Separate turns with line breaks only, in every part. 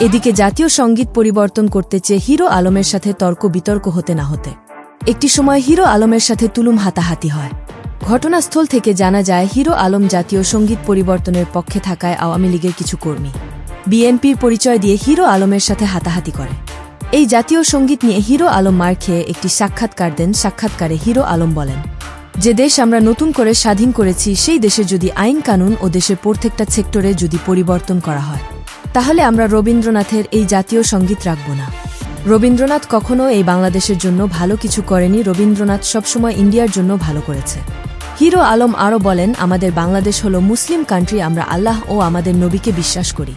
এদিকে জাতীয় সঙ্গীত পরিবর্তন করতে চেয়ে হিরো আলমের সাথে তর্ক বিতর্ক হতে না হতে একটি সময় হিরো আলমের সাথে তুলুম হাতাহাতি হয়। ঘটনাস্থল থেকে জানা যায় হিরো আলম জাতীয় সঙ্গীত পরিবর্তনের পক্ষে থাকায় আওয়ামী লীগের কিছু কর্মী বিএনপির পরিচয় দিয়ে হিরো আলমের সাথে হাতাহাতি করে। এই জাতীয় সঙ্গীত নিয়ে হিরো আলম মার খেয়ে একটি সাক্ষাৎকার দেন। সাক্ষাৎকারে হিরো আলম বলেন, যে দেশ আমরা নতুন করে স্বাধীন করেছি সেই দেশে যদি আইন কানুন ও দেশের প্রত্যেকটা সেক্টরে যদি পরিবর্তন করা হয় তাহলে আমরা রবীন্দ্রনাথের এই জাতীয় সঙ্গীত রাখব না। রবীন্দ্রনাথ কখনো এই বাংলাদেশের জন্য ভালো কিছু করেনি, রবীন্দ্রনাথ সবসময় ইন্ডিয়ার জন্য ভালো করেছে। হিরো আলম আরও বলেন, আমাদের বাংলাদেশ হলো মুসলিম কান্ট্রি, আমরা আল্লাহ ও আমাদের নবীকে বিশ্বাস করি,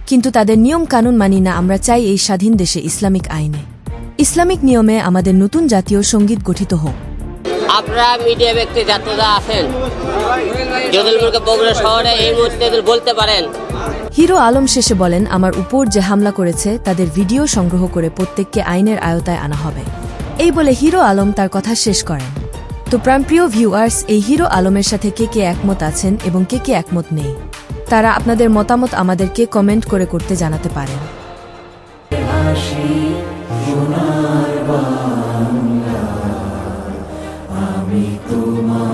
কিন্তু তাদের নিয়ম কানুন মানি না। আমরা চাই এই স্বাধীন দেশে ইসলামিক আইনে ইসলামিক নিয়মে আমাদের নতুন জাতীয় সঙ্গীত গঠিত হোক।
আপনারা মিডিয়া ব্যক্তি যারা আছেন জগদলপুরকে বগুড়া শহরে এই মুহূর্তে বলতে পারেন।
হিরো আলম শেষে বলেন, আমার উপর যে হামলা করেছে তাদের ভিডিও সংগ্রহ করে প্রত্যেককে আইনের আয়তায় আনা হবে। এই বলে হিরো আলম তার কথা শেষ করেন। তো প্রাণপ্রিয় ভিউয়ার্স, এই হিরো আলমের সাথে কে কে একমত আছেন এবং কে কে একমত নেই তারা আপনাদের মতামত আমাদেরকে কমেন্ট করে করতে জানাতে পারেন। আমি তোমার